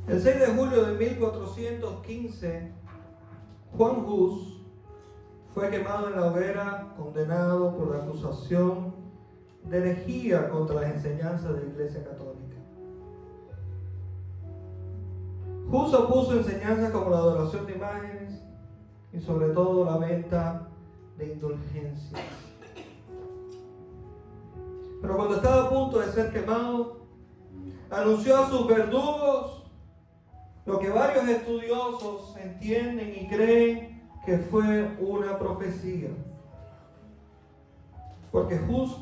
El 6 de julio de 1415, Juan Hus fue quemado en la hoguera, condenado por la acusación de herejía contra las enseñanzas de la Iglesia Católica. Hus opuso enseñanzas como la adoración de imágenes y sobre todo la venta de indulgencias. Pero cuando estaba a punto de ser quemado, anunció a sus verdugos lo que varios estudiosos entienden y creen que fue una profecía. Porque Hus,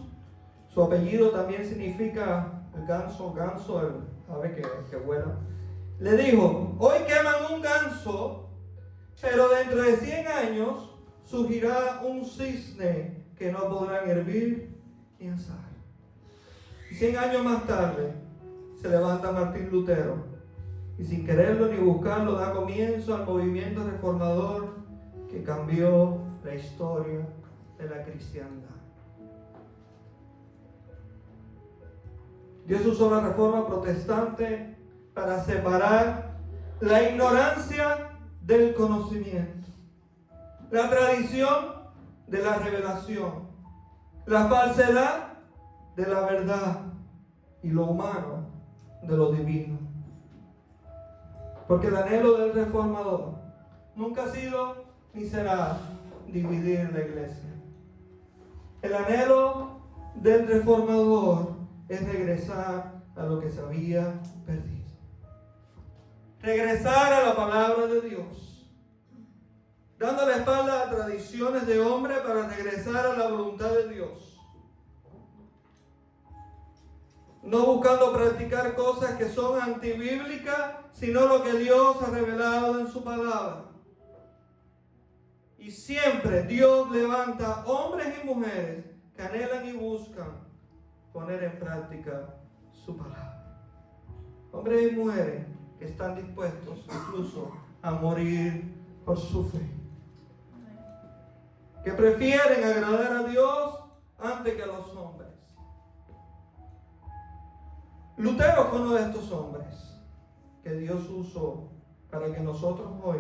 su apellido también significa el ganso, el ave que vuela. Le dijo: hoy queman un ganso, pero dentro de 100 años surgirá un cisne que no podrán hervir ni asar. 100 años más tarde se levanta Martín Lutero y sin quererlo ni buscarlo da comienzo al movimiento reformador que cambió la historia de la cristiandad. Dios usó la reforma protestante para separar la ignorancia del conocimiento, la tradición de la revelación, la falsedad de la verdad y lo humano de lo divino. Porque el anhelo del reformador nunca ha sido ni será dividir la iglesia. El anhelo del reformador es regresar a lo que se había perdido. Regresar a la palabra de Dios, dando la espalda a tradiciones de hombre para regresar a la voluntad de Dios. No buscando practicar cosas que son antibíblicas, sino lo que Dios ha revelado en su palabra. Y siempre Dios levanta hombres y mujeres que anhelan y buscan poner en práctica su palabra. Hombres y mujeres que están dispuestos incluso a morir por su fe. Que prefieren agradar a Dios antes que a los hombres. Lutero fue uno de estos hombres que Dios usó para que nosotros hoy,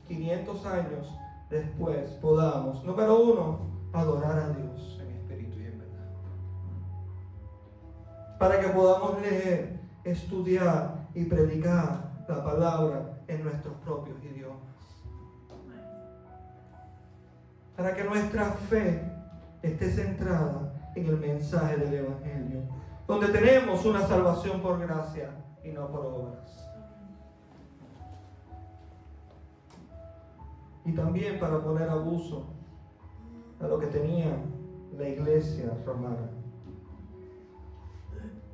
500 años después, podamos, número uno, adorar a Dios en espíritu y en verdad. Para que podamos leer, estudiar y predicar la palabra en nuestros propios idiomas. Para que nuestra fe esté centrada en el mensaje del Evangelio, donde tenemos una salvación por gracia y no por obras. Y también para poner abuso a lo que tenía la iglesia romana.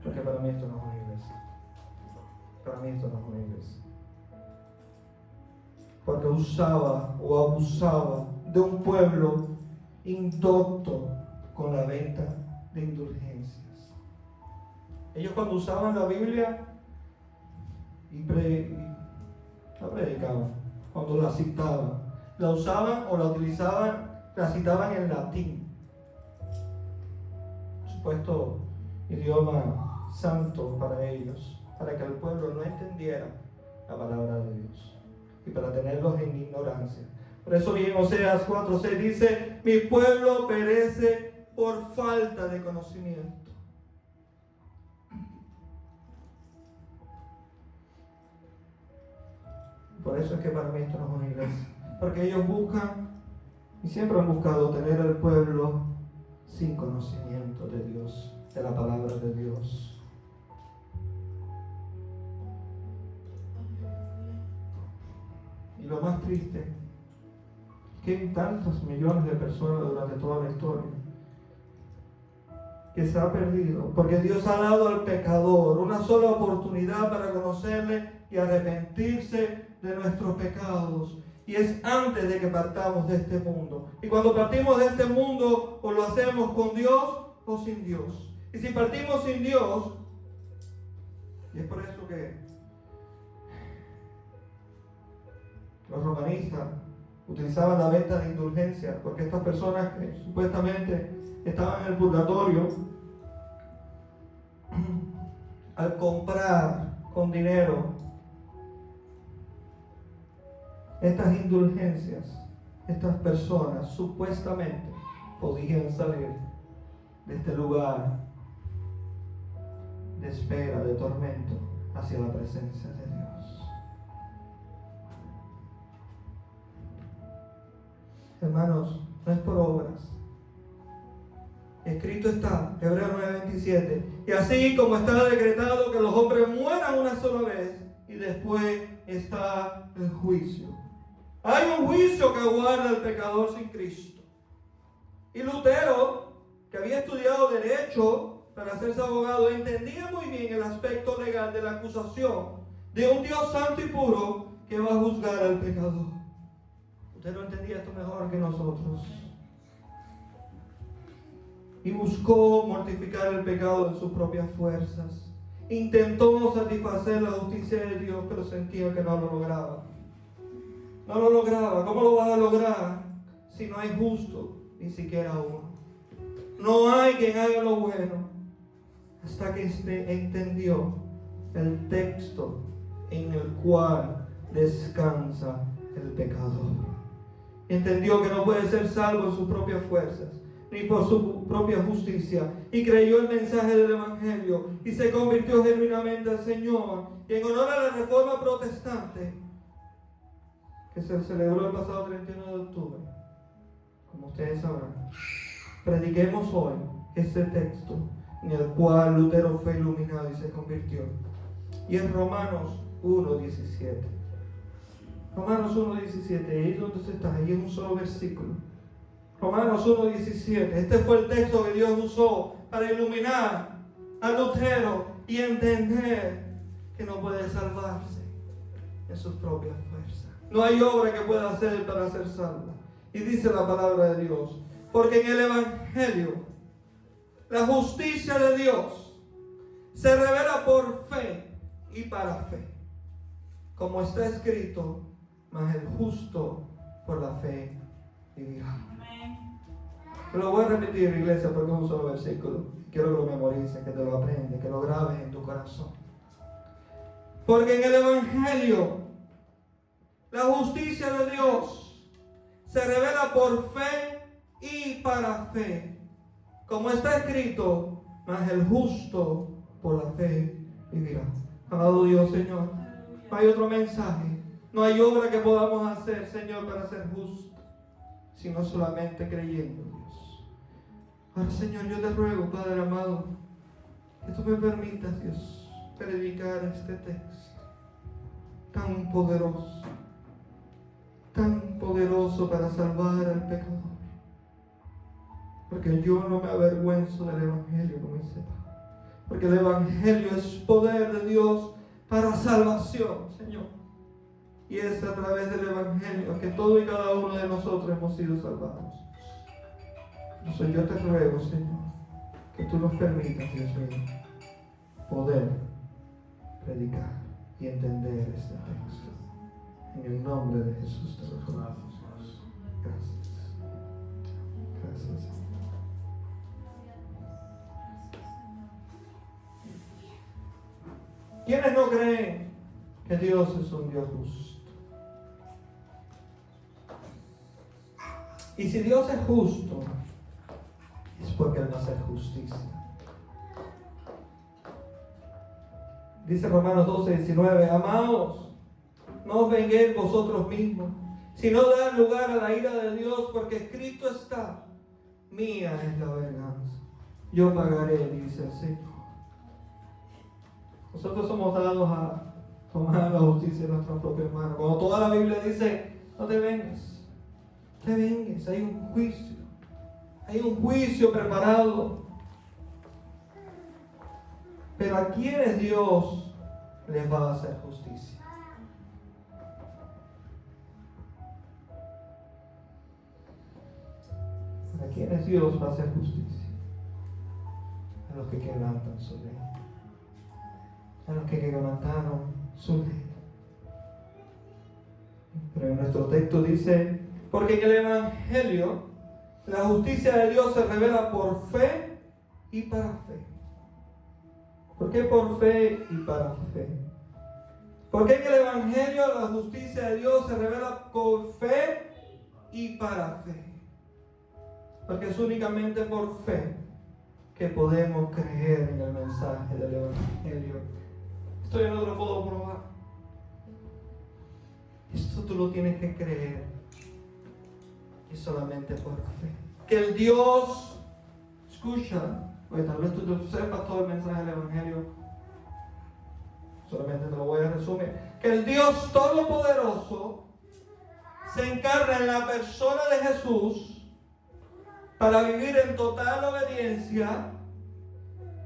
Porque para mí esto no es una iglesia. Para mí esto no es una iglesia. Porque usaba o abusaba de un pueblo indocto con la venta de indulgencias. Ellos cuando usaban la Biblia la predicaban, cuando la citaban, la usaban o la utilizaban, la citaban en latín, por supuesto idioma santo para ellos, para que el pueblo no entendiera la palabra de Dios y para tenerlos en ignorancia. Por eso bien Oseas 4:6 dice: mi pueblo perece por falta de conocimiento. Por eso es que para mí esto no es una iglesia. Porque ellos buscan, y siempre han buscado, tener al pueblo sin conocimiento de Dios, de la palabra de Dios. Y lo más triste es que hay tantos millones de personas durante toda la historia que se ha perdido, porque Dios ha dado al pecador una sola oportunidad para conocerle y arrepentirse de nuestros pecados, y es antes de que partamos de este mundo. Y cuando partimos de este mundo, o lo hacemos con Dios o sin Dios. Y si partimos sin Dios, y es por eso que los romanistas utilizaban la venta de indulgencias, porque estas personas que supuestamente estaban en el purgatorio, al comprar con dinero estas indulgencias, estas personas supuestamente podían salir de este lugar de espera, de tormento, hacia la presencia de Dios. Hermanos, no es por obras. Escrito está, Hebreos 9:27, y así como está decretado que los hombres mueran una sola vez, y después está el juicio. Hay un juicio que aguarda al pecador sin Cristo. Y Lutero, que había estudiado derecho para hacerse abogado, entendía muy bien el aspecto legal de la acusación de un Dios santo y puro que va a juzgar al pecador. Lutero entendía esto mejor que nosotros. Y buscó mortificar el pecado en sus propias fuerzas. Intentó satisfacer la justicia de Dios, pero sentía que no lo lograba. No lo lograba. ¿Cómo lo vas a lograr si no hay justo? Ni siquiera uno. No hay quien haga lo bueno. Hasta que entendió el texto en el cual descansa el pecador. Entendió que no puede ser salvo en sus propias fuerzas, ni por su propia justicia, y creyó el mensaje del Evangelio y se convirtió genuinamente al Señor. Y en honor a la Reforma Protestante, que se celebró el pasado 31 de octubre, como ustedes sabrán, prediquemos hoy ese texto en el cual Lutero fue iluminado y se convirtió. Y es Romanos 1:17. Romanos 1:17, ahí es donde se está, ahí es un solo versículo. Romanos 1:17, este fue el texto que Dios usó para iluminar a Lutero y entender que no puede salvarse en sus propias fuerzas. No hay obra que pueda hacer para ser salvo. Y dice la palabra de Dios, porque en el Evangelio la justicia de Dios se revela por fe y para fe, como está escrito, mas el justo por la fe vivirá. Lo voy a repetir, iglesia, porque es un solo versículo. Quiero que lo memorices, que te lo aprendes, que lo grabes en tu corazón. Porque en el Evangelio la justicia de Dios se revela por fe y para fe, como está escrito, mas el justo por la fe vivirá. Amado Dios, Señor, no hay otro mensaje, no hay obra que podamos hacer, Señor, para ser justos, sino solamente creyendo, Dios. Ahora, Señor, yo te ruego, Padre amado, que tú me permitas, Dios, predicar este texto tan poderoso para salvar al pecador. Porque yo no me avergüenzo del Evangelio, como dice Pablo. Porque el Evangelio es poder de Dios para salvación, Señor. Y es a través del Evangelio que todo y cada uno de nosotros hemos sido salvados. Entonces yo te ruego, Señor, que tú nos permitas, Dios mío, poder predicar y entender este texto. En el nombre de Jesús te lo rogamos. Gracias. Gracias, Señor. ¿Quiénes no creen que Dios es un Dios justo? Y si Dios es justo, es porque Él va a hacer justicia. Dice Romanos 12:19, amados, no os venguéis vosotros mismos, sino dad lugar a la ira de Dios, porque escrito está, mía es la venganza, yo pagaré, dice el Señor. Nosotros somos dados a tomar la justicia en nuestras propias manos. Cuando toda la Biblia dice, no te vengues, hay un juicio preparado. Pero ¿a quiénes Dios les va a hacer justicia? ¿A quiénes Dios va a hacer justicia? A los que quebrantan su ley. A los que quebrantaron su ley. Pero en nuestro texto dice, porque en el Evangelio la justicia de Dios se revela por fe y para fe. ¿Por qué por fe y para fe? Porque en el Evangelio la justicia de Dios se revela con fe y para fe. Porque es únicamente por fe que podemos creer en el mensaje del Evangelio. Esto yo no lo puedo probar. Esto tú lo tienes que creer. Y solamente por fe. Que el Dios, escucha, porque tal vez tú sepas todo el mensaje del Evangelio. Solamente te lo voy a resumir. Que el Dios Todopoderoso se encarna en la persona de Jesús para vivir en total obediencia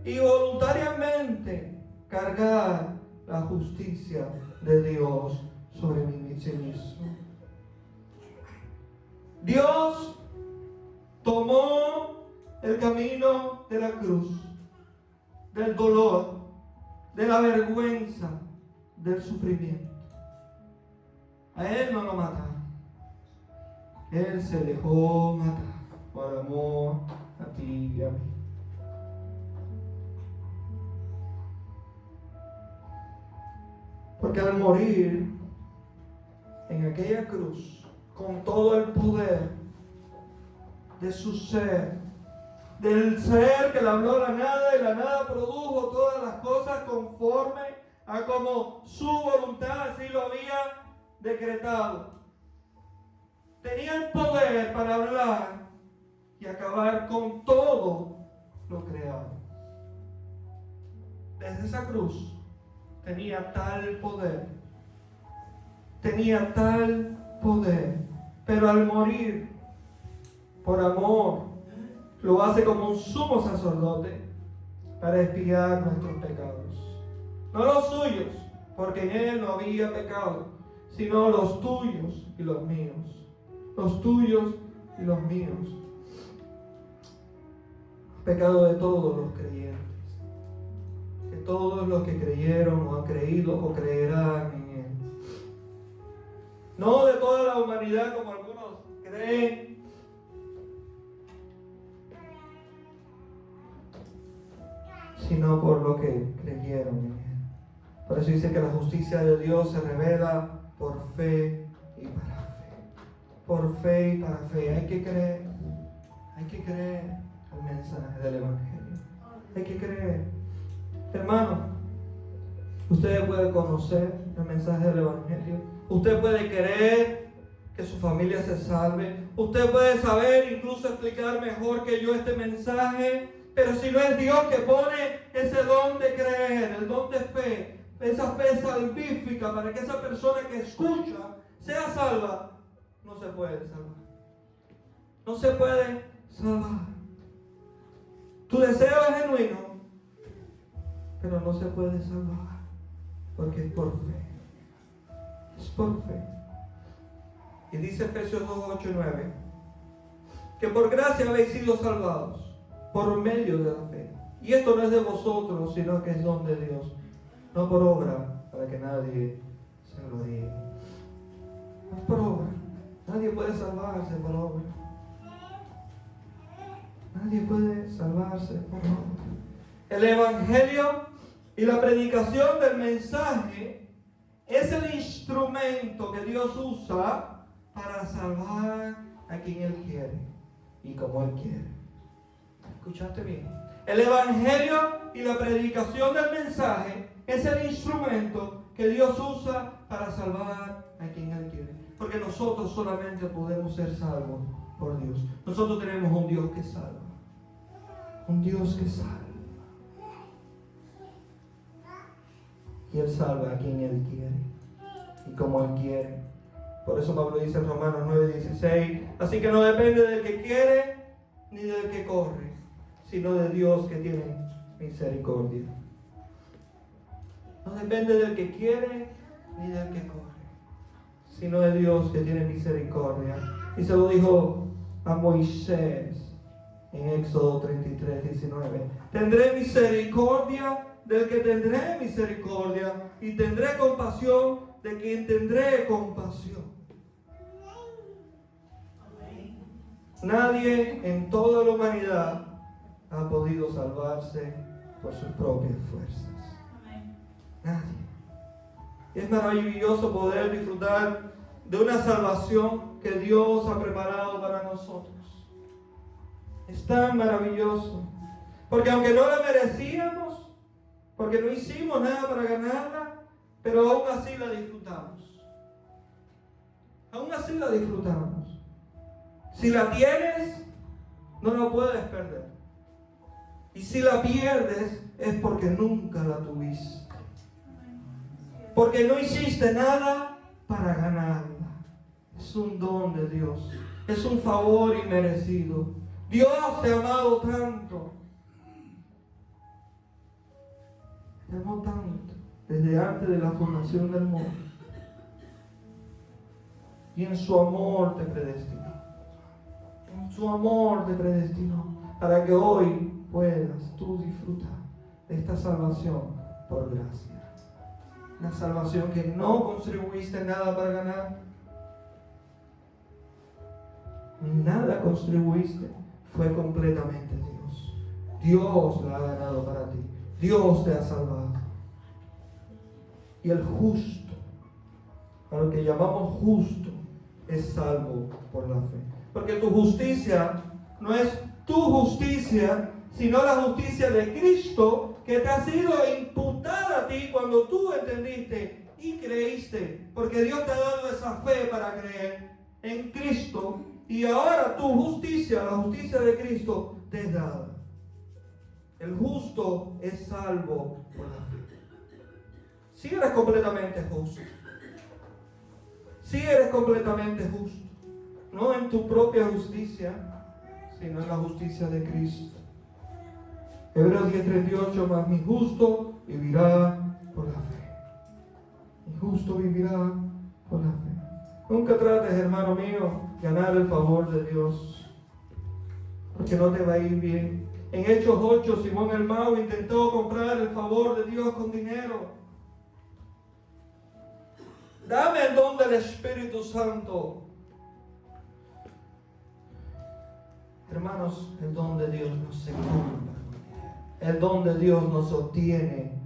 y voluntariamente cargar la justicia de Dios sobre sí mismo. Dios tomó el camino de la cruz, del dolor, de la vergüenza, del sufrimiento. A Él no lo mataron. Él se dejó matar por amor a ti y a mí. Porque al morir en aquella cruz, con todo el poder de su ser, del ser que le habló la nada y la nada produjo todas las cosas conforme a como su voluntad así lo había decretado. Tenía el poder para hablar y acabar con todo lo creado. Desde esa cruz tenía tal poder, pero al morir por amor lo hace como un sumo sacerdote para expiar nuestros pecados, no los suyos, porque en Él no había pecado, sino los tuyos y los míos, los tuyos y los míos. Pecado de todos los creyentes, que todos los que creyeron o han creído o creerán en Él, no de toda la humanidad como algunos creen, sino por lo que creyeron en Él. Por eso dice que la justicia de Dios se revela por fe y para fe. Por fe y para fe. Hay que creer el mensaje del Evangelio. Hay que creer. Hermano, usted puede conocer el mensaje del Evangelio. Usted puede querer que su familia se salve. Usted puede saber, incluso explicar mejor que yo este mensaje. Pero si no es Dios que pone ese don de creer, el don de fe, esa fe salvífica para que esa persona que escucha sea salva, no se puede salvar. No se puede salvar. Tu deseo es genuino, pero no se puede salvar, porque es por fe. Es por fe. Y dice Efesios 2, 8 y 9, que por gracia habéis sido salvados, por medio de la fe. Y esto no es de vosotros, sino que es don de Dios, no por obra, para que nadie se lo diga. No es por obra. Nadie puede salvarse por obra. Nadie puede salvarse por obra. El Evangelio y la predicación del mensaje es el instrumento que Dios usa para salvar a quien Él quiere y como Él quiere. ¿Escuchaste bien? El Evangelio y la predicación del mensaje es el instrumento que Dios usa para salvar a quien Él quiere. Porque nosotros solamente podemos ser salvos por Dios. Nosotros tenemos un Dios que salva. Un Dios que salva. Y Él salva a quien Él quiere y como Él quiere. Por eso Pablo dice en Romanos 9:16, así que no depende del que quiere ni del que corre, sino de Dios que tiene misericordia. No depende del que quiere ni del que corre, sino de Dios que tiene misericordia. Y se lo dijo a Moisés en Éxodo 33:19. Tendré misericordia del que tendré misericordia, y tendré compasión de quien tendré compasión. Nadie en toda la humanidad ha podido salvarse por sus propias fuerzas. Nadie. Y es maravilloso poder disfrutar de una salvación que Dios ha preparado para nosotros. Es tan maravilloso. Porque aunque no la merecíamos, porque no hicimos nada para ganarla, pero aún así la disfrutamos. Aún así la disfrutamos. Si la tienes, no la puedes perder. Y si la pierdes, es porque nunca la tuviste. Porque no hiciste nada para ganarla. Es un don de Dios. Es un favor inmerecido. Dios te ha amado tanto. Te amó tanto. Desde antes de la fundación del mundo. Y en su amor te predestinó. En su amor te predestinó. Para que hoy puedas tú disfrutar de esta salvación por gracia. Una salvación que no contribuiste nada para ganar. Nada contribuiste. Fue completamente Dios. Dios la ha ganado para ti. Dios te ha salvado. Y el justo, a lo que llamamos justo, es salvo por la fe. Porque tu justicia no es tu justicia, sino la justicia de Cristo que te ha sido imputada a ti cuando tú entendiste y creíste. Porque Dios te ha dado esa fe para creer en Cristo. Y ahora tu justicia, la justicia de Cristo, te es dada. El justo es salvo por la fe. Si eres completamente justo. Si eres completamente justo. No en tu propia justicia, sino en la justicia de Cristo. Hebreos 10:38, mas mi justo vivirá por la fe. Mi justo vivirá por la fe. Nunca trates, hermano mío, ganar el favor de Dios, porque no te va a ir bien. En Hechos 8, Simón el Mago intentó comprar el favor de Dios con dinero. Dame el don del Espíritu Santo. Hermanos, el don de Dios no se compra. El don de Dios no se obtiene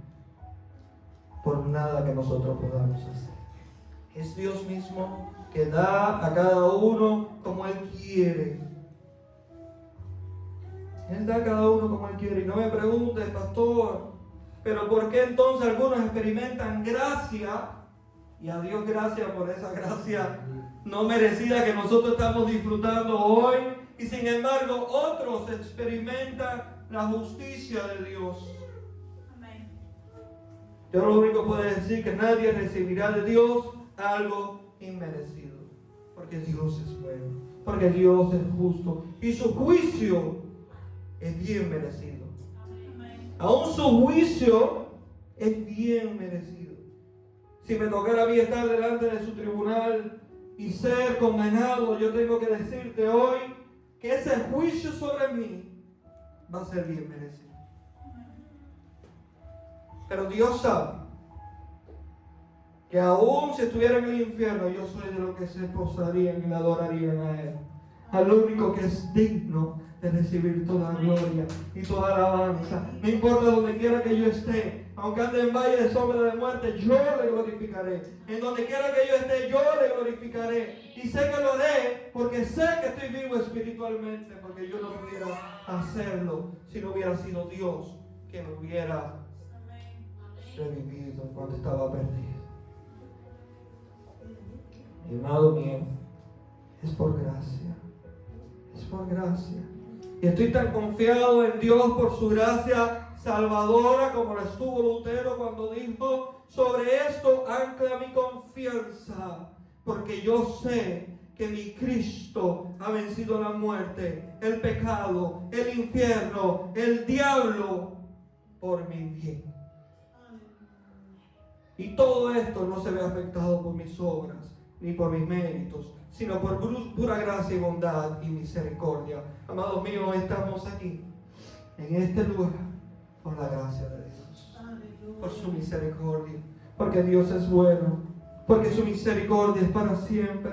por nada que nosotros podamos hacer. Es Dios mismo que da a cada uno como Él quiere. Él da a cada uno como Él quiere. Y no me preguntes, pastor, pero ¿por qué entonces algunos experimentan gracia? Y a Dios gracias por esa gracia no merecida que nosotros estamos disfrutando hoy. Y sin embargo otros experimentan la justicia de Dios. Amén. Yo lo único que puedo decir que nadie recibirá de Dios algo inmerecido. Porque Dios es bueno. Porque Dios es justo. Y su juicio es bien merecido. Amén. Aún su juicio es bien merecido. Si me tocara a mí estar delante de su tribunal y ser condenado, yo tengo que decirte hoy que ese juicio sobre mí va a ser bien merecido. Pero Dios sabe que aún si estuviera en el infierno, yo soy de los que se postrarían y le adorarían a Él. Al único que es digno de recibir toda gloria y toda alabanza. No importa donde quiera que yo esté, aunque ande en valle de sombra de muerte, yo le glorificaré. En donde quiera que yo esté, yo le glorificaré. Y sé que lo haré porque sé que estoy vivo espiritualmente, porque yo no pudiera hacerlo si no hubiera sido Dios que me hubiera revivido cuando estaba perdido. Mi amado mío, es por gracia. Es por gracia. Y estoy tan confiado en Dios por su gracia salvadora como lo estuvo Lutero cuando dijo: sobre esto ancla mi confianza, porque yo sé que mi Cristo ha vencido la muerte, el pecado, el infierno, el diablo, por mi bien. Y todo esto no se ve afectado por mis obras ni por mis méritos, sino por pura gracia y bondad y misericordia. Amados míos, estamos aquí, en este lugar, por la gracia de Dios, por su misericordia, porque Dios es bueno, porque su misericordia es para siempre.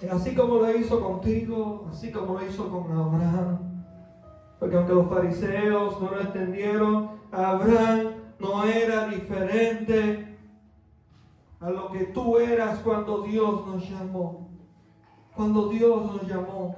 Y así como lo hizo contigo, así como lo hizo con Abraham, porque aunque los fariseos no lo entendieron, a Abraham no era diferente a lo que tú eras cuando Dios nos llamó. Cuando Dios nos llamó.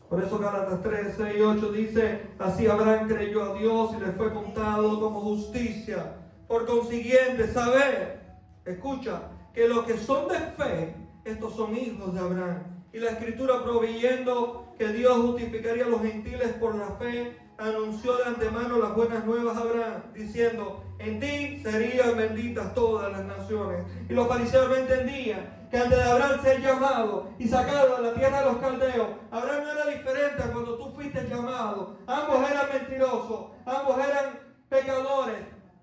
Por eso Gálatas 3, 6 y 8 dice: así Abraham creyó a Dios y le fue contado como justicia. Por consiguiente, saber, escucha, que los que son de fe, estos son hijos de Abraham. Y la Escritura, proveyendo que Dios justificaría a los gentiles por la fe, anunció de antemano las buenas nuevas a Abraham, diciendo: en ti serían benditas todas las naciones. Y los fariseos no entendían que antes de Abraham ser llamado y sacado de la tierra de los caldeos, Abraham no era diferente a cuando tú fuiste llamado. Ambos eran mentirosos, ambos eran pecadores,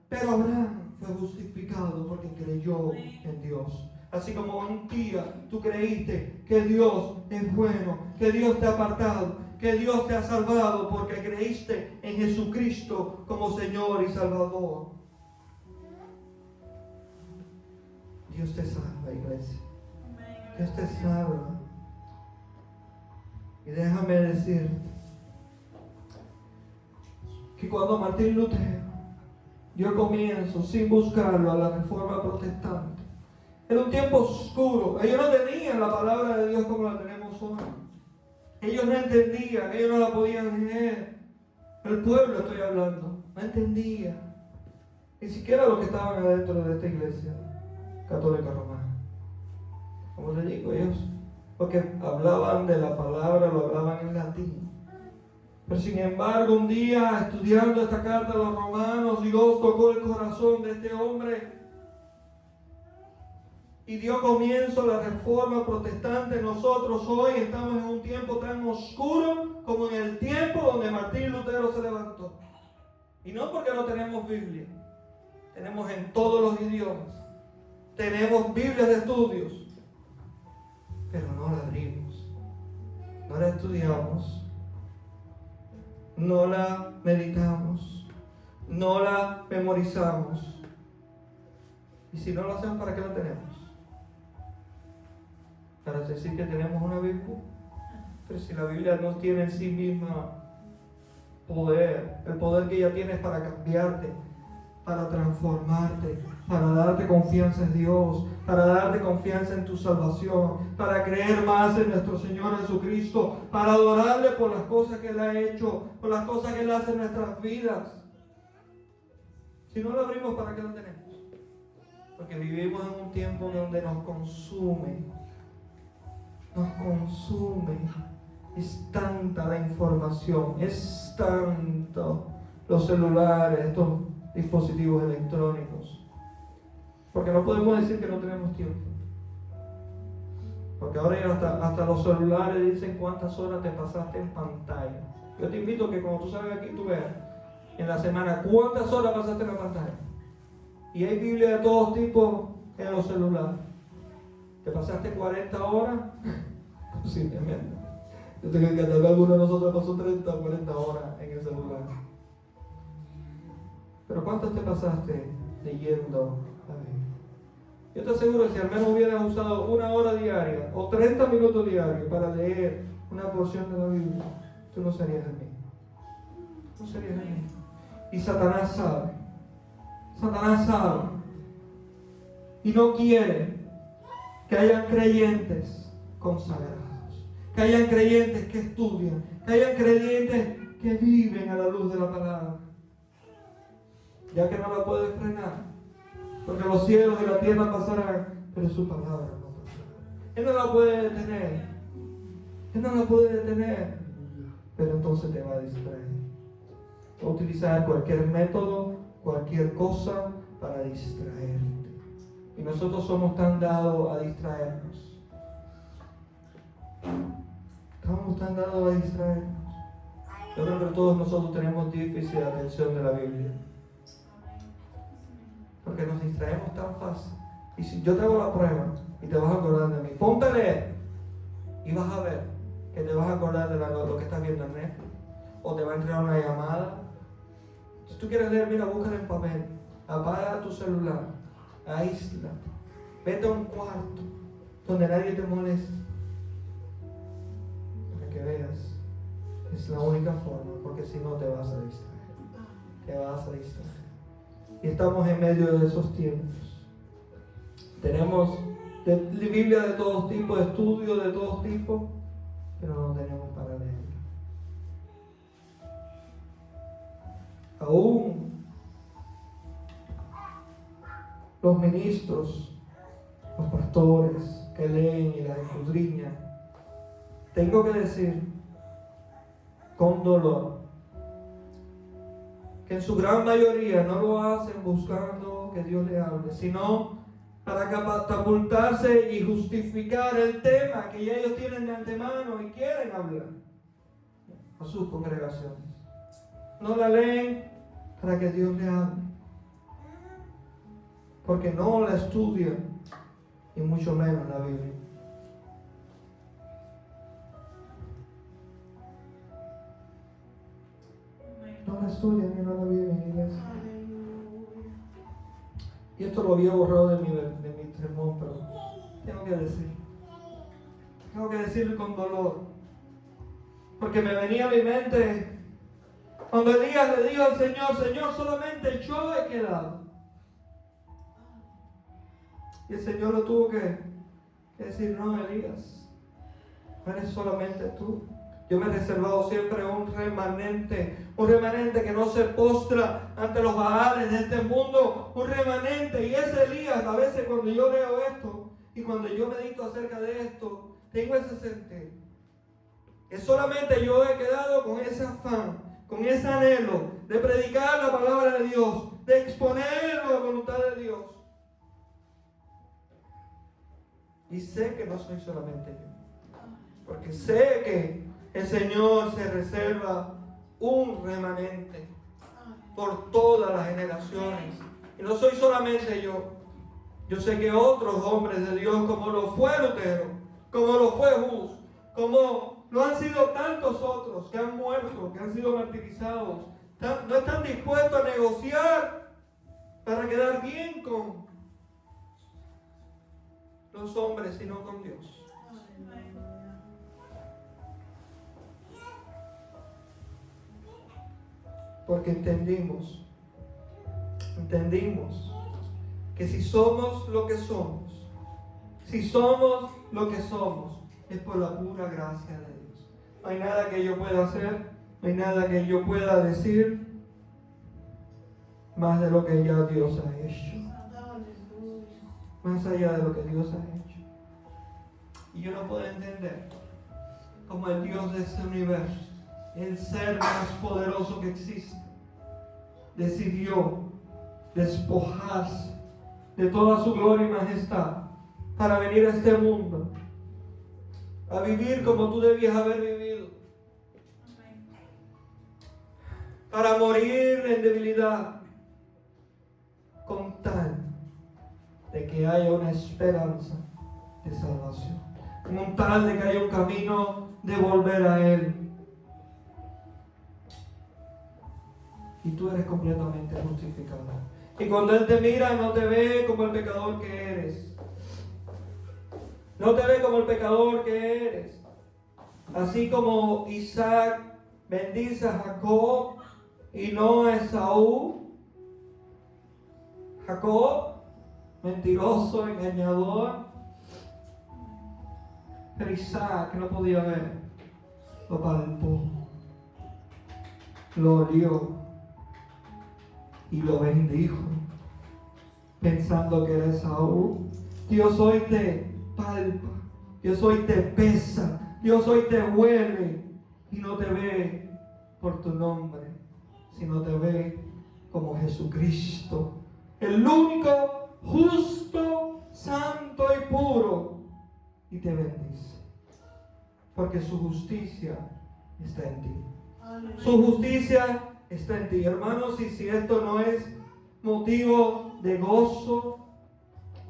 pero Abraham fue justificado porque creyó en Dios. Así como un día tú creíste que Dios es bueno, que Dios te ha apartado, que Dios te ha salvado porque creíste en Jesucristo como Señor y Salvador. Dios te salva, iglesia. Dios te salva. Y déjame decirte que cuando Martín Lutero dio comienzo sin buscarlo a la Reforma Protestante, era un tiempo oscuro. Ellos no tenían la palabra de Dios como la tenemos hoy. Ellos no entendían, ellos no la podían leer. El pueblo estoy hablando, no entendía. Ni siquiera los que estaban adentro de esta iglesia católica romana. Como les digo, ellos, porque hablaban de la palabra, lo hablaban en latín. Pero sin embargo, un día estudiando esta carta a los romanos, Dios tocó el corazón de este hombre y dio comienzo a la Reforma Protestante. Nosotros hoy estamos en un tiempo tan oscuro como en el tiempo donde Martín Lutero se levantó. Y no porque no tenemos Biblia, tenemos en todos los idiomas, tenemos Biblias de estudios, pero no la abrimos, no la estudiamos, no la meditamos, no la memorizamos. Y si no lo hacemos, ¿para qué la tenemos? Para decir que tenemos una Biblia. Pero si la Biblia no tiene en sí misma poder, el poder que ella tiene es para cambiarte, para transformarte, para darte confianza en Dios, para darte confianza en tu salvación, para creer más en nuestro Señor Jesucristo, para adorarle por las cosas que Él ha hecho, por las cosas que Él hace en nuestras vidas. Si no la abrimos, ¿para qué la tenemos? Porque vivimos en un tiempo donde nos consume. Es tanta la información, es tanto los celulares, estos dispositivos electrónicos. Porque no podemos decir que no tenemos tiempo. Porque ahora ya hasta los celulares dicen cuántas horas te pasaste en pantalla. Yo te invito a que cuando tú salgas aquí, tú veas en la semana cuántas horas pasaste en la pantalla. Y hay Biblia de todos tipos en los celulares. ¿Te pasaste 40 horas? Posiblemente. Yo tengo que tal vez alguno de nosotros pasó 30 o 40 horas en el celular. Pero ¿cuántas te pasaste leyendo la Biblia? Yo te aseguro que si al menos hubieras usado 1 hora diaria o 30 minutos diarios para leer una porción de la Biblia, tú no serías el mismo. No serías el mismo. Y Satanás sabe. Satanás sabe. Y no quiere que hayan creyentes consagrados, que hayan creyentes que estudian, que hayan creyentes que viven a la luz de la palabra, ya que no la puede frenar, porque los cielos y la tierra pasarán, pero su palabra no pasará. Él no la puede detener, Él no la puede detener, pero entonces te va a distraer. Va a utilizar cualquier método, cualquier cosa para distraerte. Y nosotros somos tan dados a distraernos. Estamos tan dados a distraernos. Yo creo que todos nosotros tenemos déficit de atención de la Biblia. Porque nos distraemos tan fácil. Y si yo te hago la prueba y te vas a acordar de mí, ponte a leer y vas a ver que te vas a acordar de lo que estás viendo en Netflix. O te va a entrar una llamada. Si tú quieres leer, mira, búscalo en papel. Apaga tu celular. Aíslate. Vete a un cuarto donde nadie te moleste. Para que veas. Es la única forma, porque si no te vas a distraer. te vas a distraer. Y estamos en medio de esos tiempos. Tenemos Biblia de todos tipos, estudios de todos tipos, pero no tenemos para leer. Aún los ministros, los pastores que leen y las escudriñan, tengo que decir con dolor que en su gran mayoría no lo hacen buscando que Dios le hable, sino para catapultarse y justificar el tema que ya ellos tienen de antemano y quieren hablar a sus congregaciones. No la leen para que Dios le hable, porque no la estudian, y mucho menos la Biblia. No la estudian y no la viven, iglesia. Y esto lo había borrado de mi sermón, pero tengo que decir. Tengo que decirlo con dolor. Porque me venía a mi mente cuando Elías le dijo al Señor: Señor, solamente yo he quedado. Y el Señor lo tuvo que decir: no, Elías, no eres solamente tú. Yo me he reservado siempre un remanente que no se postra ante los baales de este mundo, un remanente. Y ese Elías, a veces cuando yo leo esto y cuando yo medito acerca de esto, tengo ese sentir. Que solamente yo he quedado con ese afán, con ese anhelo de predicar la palabra de Dios, de exponer la voluntad de Dios. Y sé que no soy solamente yo, porque sé que el Señor se reserva un remanente por todas las generaciones. Y no soy solamente yo. Yo sé que otros hombres de Dios, como lo fue Lutero, como lo fue Hus, como lo han sido tantos otros que han muerto, que han sido martirizados, no están dispuestos a negociar para quedar bien con los hombres, sino con Dios. Porque entendimos que si somos lo que somos, es por la pura gracia de Dios. No hay nada que yo pueda hacer, no hay nada que yo pueda decir más de lo que ya Dios ha hecho. Más allá de lo que Dios ha hecho. Y yo no puedo entender cómo el Dios de este universo, el ser más poderoso que existe, decidió despojarse de toda su gloria y majestad para venir a este mundo a vivir como tú debías haber vivido, para morir en debilidad, con tal de que haya una esperanza de salvación, con tal de que haya un camino de volver a Él. Y tú eres completamente justificado. Y cuando Él te mira, no te ve como el pecador que eres. No te ve como el pecador que eres. Así como Isaac bendice a Jacob y no a Esaú. Jacob, mentiroso, engañador. Pero Isaac no podía ver. Lo palpó. Lo olió. Y lo bendijo, pensando que era Esaú. Dios hoy te palpa, Dios hoy te pesa, Dios hoy te huele y no te ve por tu nombre, sino te ve como Jesucristo, el único justo, santo y puro, y te bendice, porque su justicia está en ti. Su justicia está en ti, hermanos. Y si esto no es motivo de gozo,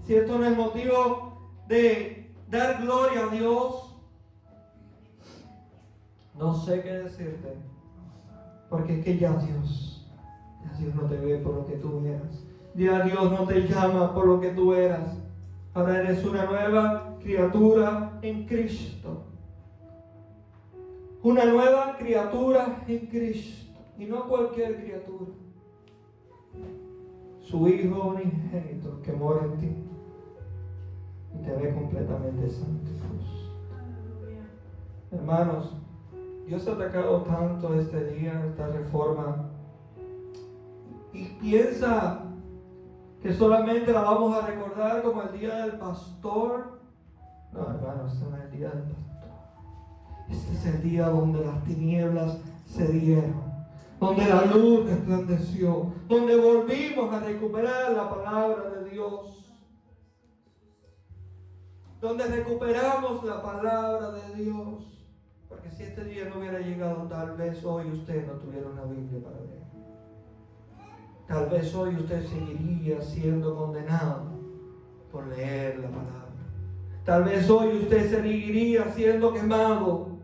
si esto no es motivo de dar gloria a Dios, no sé qué decirte, porque es que ya Dios no te ve por lo que tú eras, ya Dios no te llama por lo que tú eras. Ahora eres una nueva criatura en Cristo, una nueva criatura en Cristo. Y no cualquier criatura, su Hijo unigénito que mora en ti y te ve completamente santo. Hermanos, Dios ha atacado tanto este día, esta reforma, y piensa que solamente la vamos a recordar como el día del pastor. No, hermanos, este no es el día del pastor. Este es el día donde las tinieblas se dieron, donde la luz resplandeció, donde volvimos a recuperar la palabra de Dios, donde recuperamos la palabra de Dios. Porque si este día no hubiera llegado, tal vez hoy usted no tuviera una Biblia para leer. Tal vez hoy usted seguiría siendo condenado por leer la palabra. Tal vez hoy usted seguiría siendo quemado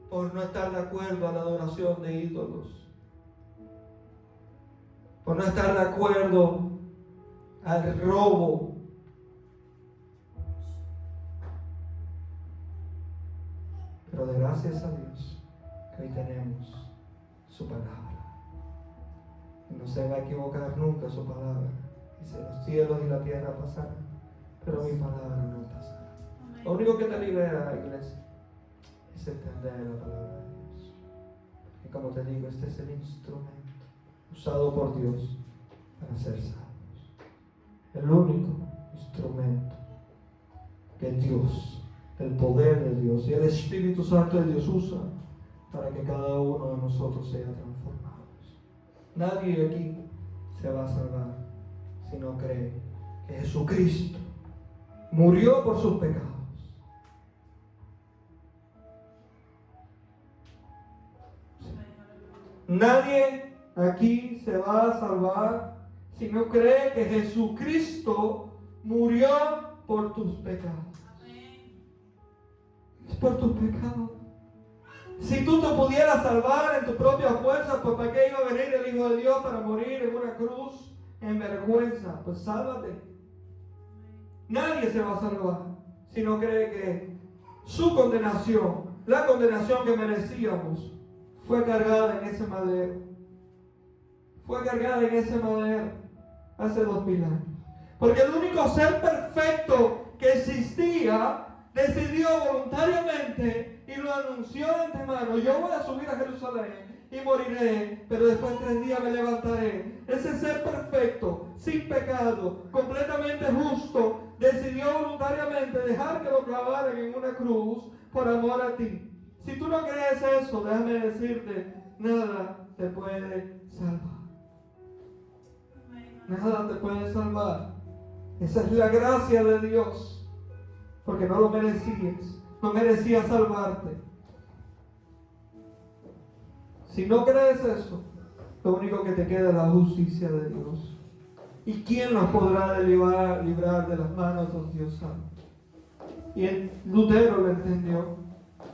por no estar de acuerdo a la adoración de ídolos, por no estar de acuerdo al robo. Pero de gracias a Dios que hoy tenemos su palabra. Y no se va a equivocar nunca su palabra. Dice, los cielos y la tierra pasarán, pero mi palabra no pasará. Lo único que te libera, iglesia, es entender la palabra de Dios. Y como te digo, este es el instrumento usado por Dios para ser salvos. El único instrumento que Dios, el poder de Dios y el Espíritu Santo de Dios usa para que cada uno de nosotros sea transformado. Nadie aquí se va a salvar si no cree que Jesucristo murió por sus pecados. Nadie aquí se va a salvar si no cree que Jesucristo murió por tus pecados. Es por tus pecados. Si tú te pudieras salvar en tu propia fuerza, pues ¿para qué iba a venir el Hijo de Dios para morir en una cruz en vergüenza? Pues sálvate. Nadie se va a salvar si no cree que su condenación, la condenación que merecíamos, fue cargada en ese madero. Fue cargada en ese madero hace 2000 años. Porque el único ser perfecto que existía decidió voluntariamente y lo anunció de antemano: yo voy a subir a Jerusalén y moriré, pero después de 3 días me levantaré. Ese ser perfecto, sin pecado, completamente justo, decidió voluntariamente dejar que lo clavaran en una cruz por amor a ti. Si tú no crees eso, déjame decirte, nada te puede salvar. Nada te puede salvar. Esa es la gracia de Dios. Porque no lo merecías. No merecías salvarte. Si no crees eso, lo único que te queda es la justicia de Dios. ¿Y quién nos podrá librar de las manos de Dios Santo? Y Lutero lo entendió.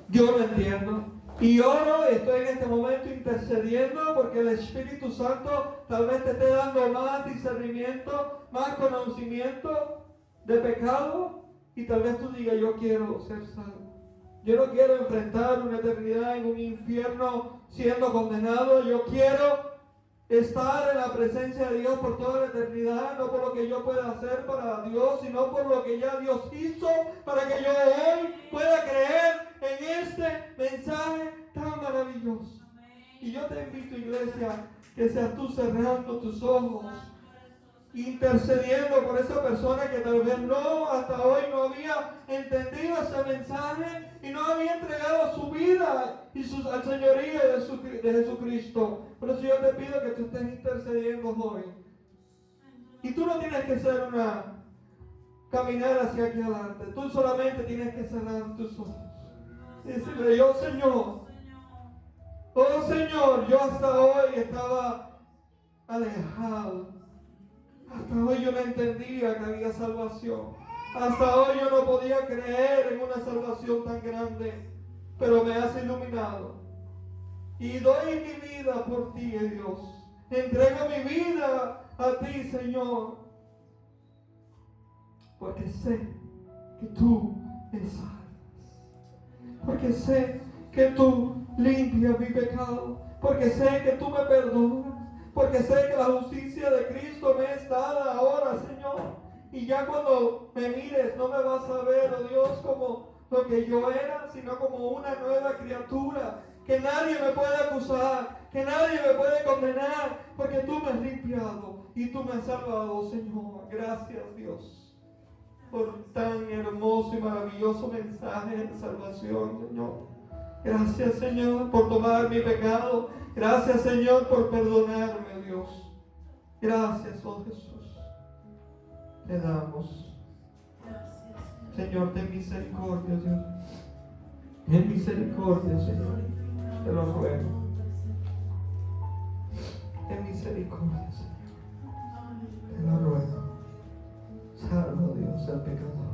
Yo lo entiendo. Y oro, estoy en este momento intercediendo porque el Espíritu Santo tal vez te esté dando más discernimiento, más conocimiento de pecado. Y tal vez tú digas: yo quiero ser salvo. Yo no quiero enfrentar una eternidad en un infierno siendo condenado. Yo quiero estar en la presencia de Dios por toda la eternidad, no por lo que yo pueda hacer para Dios, sino por lo que ya Dios hizo para que yo hoy pueda creer en este mensaje tan maravilloso. Y yo te invito, iglesia, que seas tú cerrando tus ojos, intercediendo por esa persona que tal vez hasta hoy no había entendido ese mensaje y no había entregado su vida al señorío de Jesucristo. Por eso yo te pido que tú estés intercediendo hoy. Y tú no tienes que ser caminar hacia aquí adelante. Tú solamente tienes que cerrar tus ojos y decirle: yo, Señor, oh Señor, yo hasta hoy estaba alejado. Hasta hoy yo no entendía que había salvación. Hasta hoy yo no podía creer en una salvación tan grande. Pero me has iluminado. Y doy mi vida por ti, Dios. Entrego mi vida a ti, Señor. Porque sé que tú me salvas. Porque sé que tú limpias mi pecado. Porque sé que tú me perdonas. porque sé que la justicia de Cristo me es dada ahora, Señor. Y ya cuando me mires, no me vas a ver, oh Dios, como lo que yo era, sino como una nueva criatura. Que nadie me puede acusar, que nadie me puede condenar, porque tú me has limpiado y tú me has salvado, Señor. Gracias, Dios, por tan hermoso y maravilloso mensaje de salvación, Señor. Gracias, Señor, por tomar mi pecado. Gracias, Señor, por perdonarme, Dios. Gracias, oh Jesús. Te damos. Señor, ten misericordia, Dios. Ten misericordia, Señor. Te lo ruego. Ten misericordia, Señor. Te lo ruego. Salva, Dios, al pecador.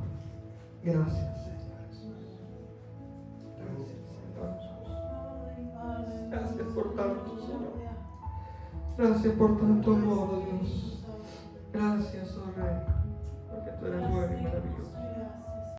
Gracias, Señor Jesús. Gracias, Señor Jesús. Gracias por tanto, Señor. Gracias por tanto amor, oh Dios. Gracias, oh Rey, porque tú eres bueno.